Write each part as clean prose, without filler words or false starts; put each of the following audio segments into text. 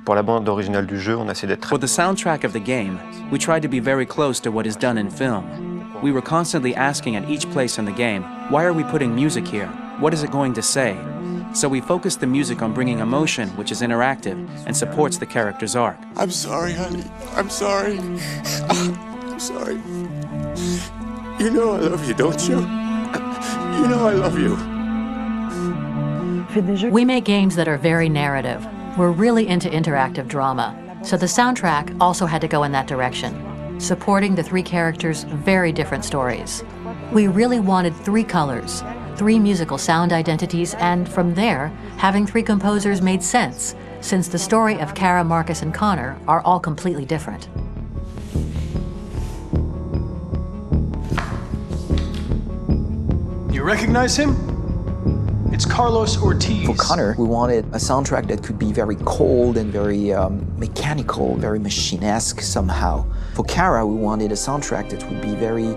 Pour la bande originale du jeu, on a essayé d'être... For the soundtrack of the game, we tried to be very close to what is done in film. We were constantly asking at each place in the game, why are we putting music here? What is it going to say? So we focused the music on bringing emotion, which is interactive, and supports the character's arc. I'm sorry, honey. I'm sorry. I'm sorry. You know I love you, don't you? You know I love you. We make games that are very narrative. We're really into interactive drama, so the soundtrack also had to go in that direction, supporting the three characters' very different stories. We really wanted three colors, three musical sound identities, and from there, having three composers made sense, since the story of Kara, Marcus, and Connor are all completely different. You recognize him? It's Carlos Ortiz. For Connor, we wanted a soundtrack that could be very cold and very mechanical, very machine-esque somehow. For Kara, we wanted a soundtrack that would be very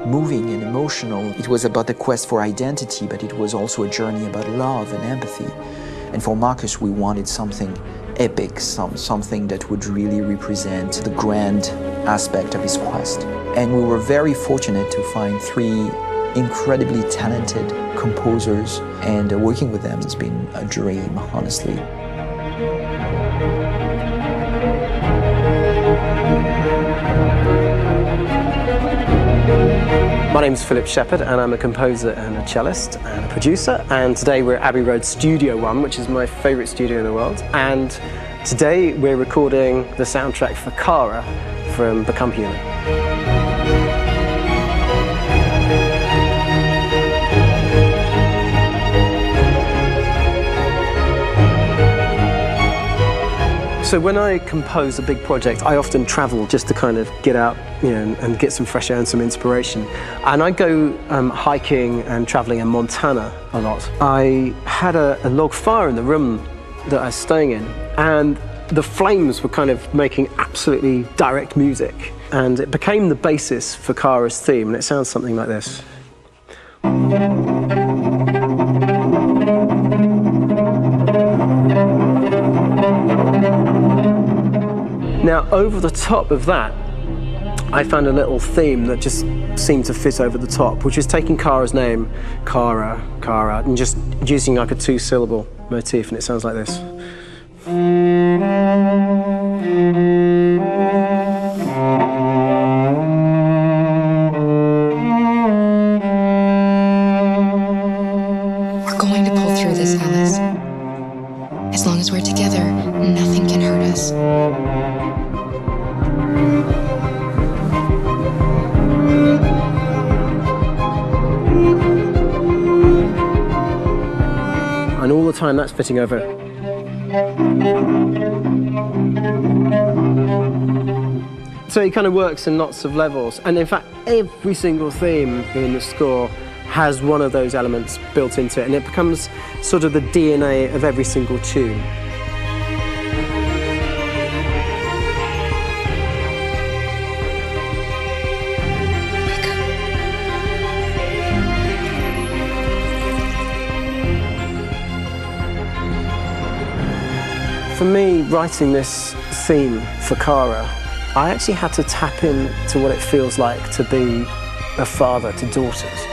moving and emotional. It was about the quest for identity, but it was also a journey about love and empathy. And for Marcus, we wanted something epic, something that would really represent the grand aspect of his quest. And we were very fortunate to find three incredibly talented composers, and working with them has been a dream, honestly. My name's Philip Shepherd, and I'm a composer and a cellist and a producer, and today we're at Abbey Road Studio One, which is my favourite studio in the world, and today we're recording the soundtrack for Kara from Become Human. So when I compose a big project, I often travel just to kind of get out, and get some fresh air and some inspiration. And I go hiking and traveling in Montana a lot. I had a log fire in the room that I was staying in, and the flames were kind of making absolutely direct music. And it became the basis for Kara's theme, and it sounds something like this. Now, over the top of that, I found a little theme that just seemed to fit over the top, which is taking Kara's name, Kara, Kara, and just using like a two-syllable motif, and it sounds like this. We're going to pull through this, Alice. As long as we're together, nothing can hurt us. And all the time that's fitting over it. So it kind of works in lots of levels. And in fact, every single theme in the score has one of those elements built into it, and it becomes sort of the DNA of every single tune. For me, writing this theme for Kara, I actually had to tap into what it feels like to be a father to daughters.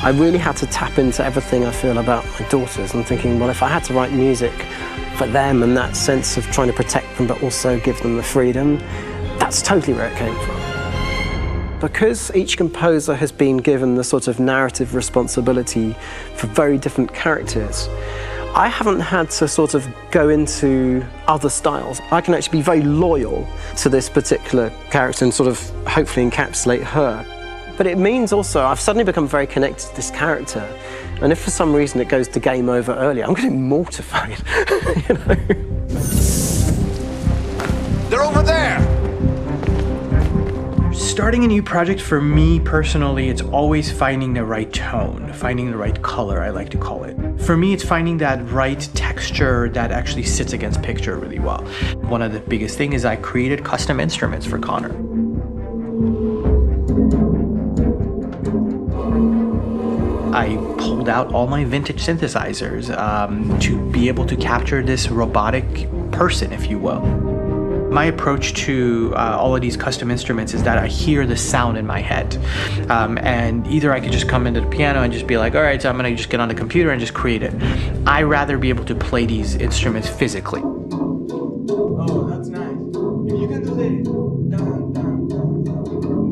I really had to tap into everything I feel about my daughters and thinking, well, if I had to write music for them and that sense of trying to protect them but also give them the freedom, that's totally where it came from. Because each composer has been given the sort of narrative responsibility for very different characters, I haven't had to sort of go into other styles. I can actually be very loyal to this particular character and sort of hopefully encapsulate her. But it means also I've suddenly become very connected to this character. And if for some reason it goes to game over early, I'm getting mortified, They're over there! Starting a new project for me personally, it's always finding the right tone, finding the right color, I like to call it. For me, it's finding that right texture that actually sits against picture really well. One of the biggest things is I created custom instruments for Connor. I pulled out all my vintage synthesizers to be able to capture this robotic person, if you will. My approach to all of these custom instruments is that I hear the sound in my head. And either I could just come into the piano and just be like, all right, so I'm gonna just get on the computer and just create it. I rather be able to play these instruments physically. Oh, that's nice. If you can do the dun, dun, dun, dun.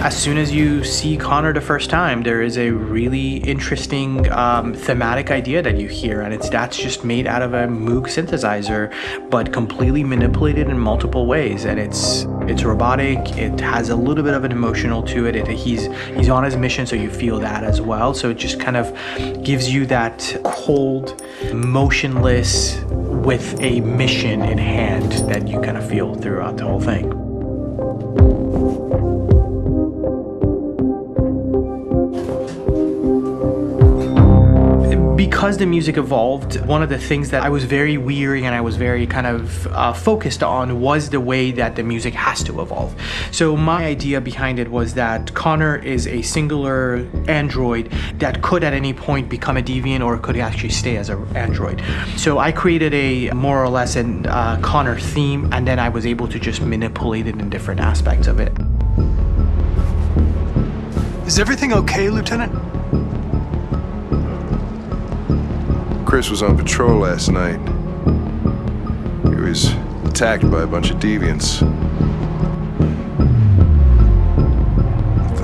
As soon as you see Connor the first time, there is a really interesting thematic idea that you hear, and that's just made out of a Moog synthesizer, but completely manipulated in multiple ways. And it's robotic. It has a little bit of an emotional to it. He's on his mission, so you feel that as well. So it just kind of gives you that cold, motionless, with a mission in hand that you kind of feel throughout the whole thing. Because the music evolved, one of the things that I was very weary and I was very kind of focused on was the way that the music has to evolve. So my idea behind it was that Connor is a singular android that could at any point become a deviant or could actually stay as an android. So I created a more or less an Connor theme, and then I was able to just manipulate it in different aspects of it. Is everything okay, Lieutenant? Chris was on patrol last night. He was attacked by a bunch of deviants.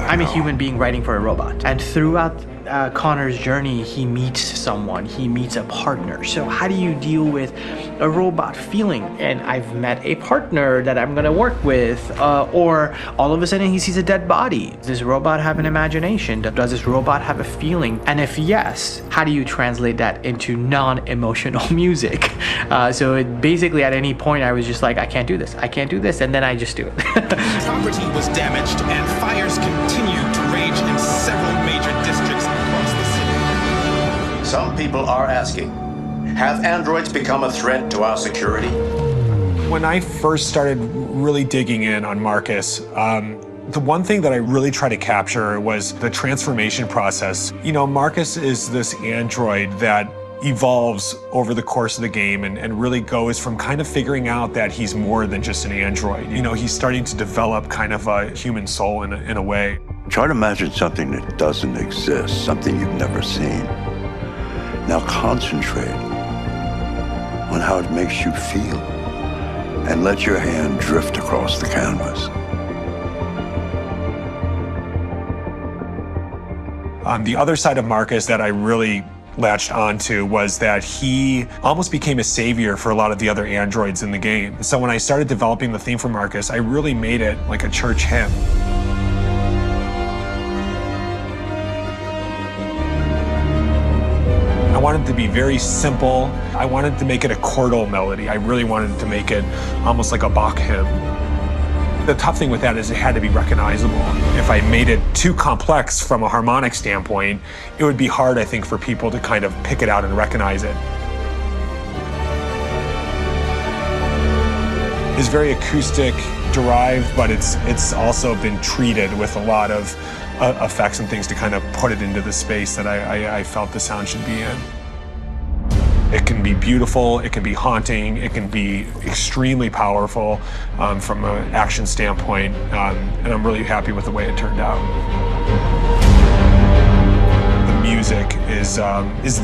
I'm a human being writing for a robot, and throughout Connor's journey, he meets someone, he meets a partner. So how do you deal with a robot feeling? And I've met a partner that I'm gonna work with, or all of a sudden he sees a dead body. Does this robot have an imagination? Does this robot have a feeling? And if yes, how do you translate that into non-emotional music? So it basically at any point I was just like, I can't do this, and then I just do it. Property was damaged and fires continue to rage in several major districts across the city. Some people are asking, have androids become a threat to our security? When I first started really digging in on Marcus, the one thing that I really tried to capture was the transformation process. You know, Marcus is this android that evolves over the course of the game and really goes from kind of figuring out that he's more than just an android. You know, he's starting to develop kind of a human soul in a way. Try to imagine something that doesn't exist, something you've never seen. Now concentrate on how it makes you feel and let your hand drift across the canvas. The other side of Marcus that I really latched onto was that he almost became a savior for a lot of the other androids in the game. So when I started developing the theme for Marcus, I really made it like a church hymn. I wanted it to be very simple. I wanted to make it a chordal melody. I really wanted to make it almost like a Bach hymn. The tough thing with that is it had to be recognizable. If I made it too complex from a harmonic standpoint, it would be hard, I think, for people to kind of pick it out and recognize it. It's very acoustic derived, but it's also been treated with a lot of effects and things to kind of put it into the space that I felt the sound should be in. It can be beautiful, it can be haunting, it can be extremely powerful from an action standpoint, and I'm really happy with the way it turned out. The music is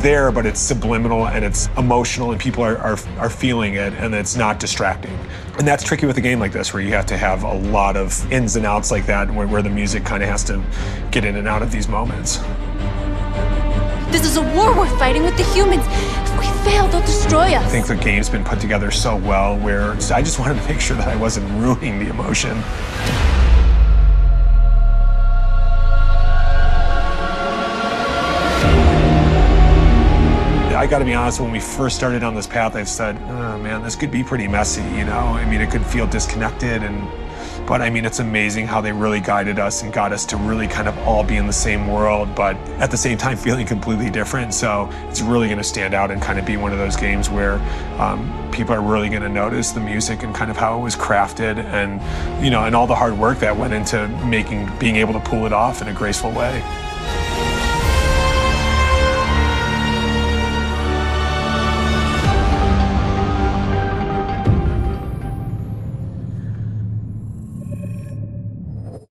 there, but it's subliminal and it's emotional, and people are feeling it, and it's not distracting. And that's tricky with a game like this, where you have to have a lot of ins and outs like that, where the music kind of has to get in and out of these moments. This is a war we're fighting with the humans. If we fail, they'll destroy us. I think the game's been put together so well where I just wanted to make sure that I wasn't ruining the emotion. I gotta be honest, when we first started on this path, I've said, oh man, this could be pretty messy, you know? I mean, it could feel disconnected, and But I mean, it's amazing how they really guided us and got us to really kind of all be in the same world, but at the same time feeling completely different. So it's really going to stand out and kind of be one of those games where people are really going to notice the music and kind of how it was crafted, and and all the hard work that went into being able to pull it off in a graceful way.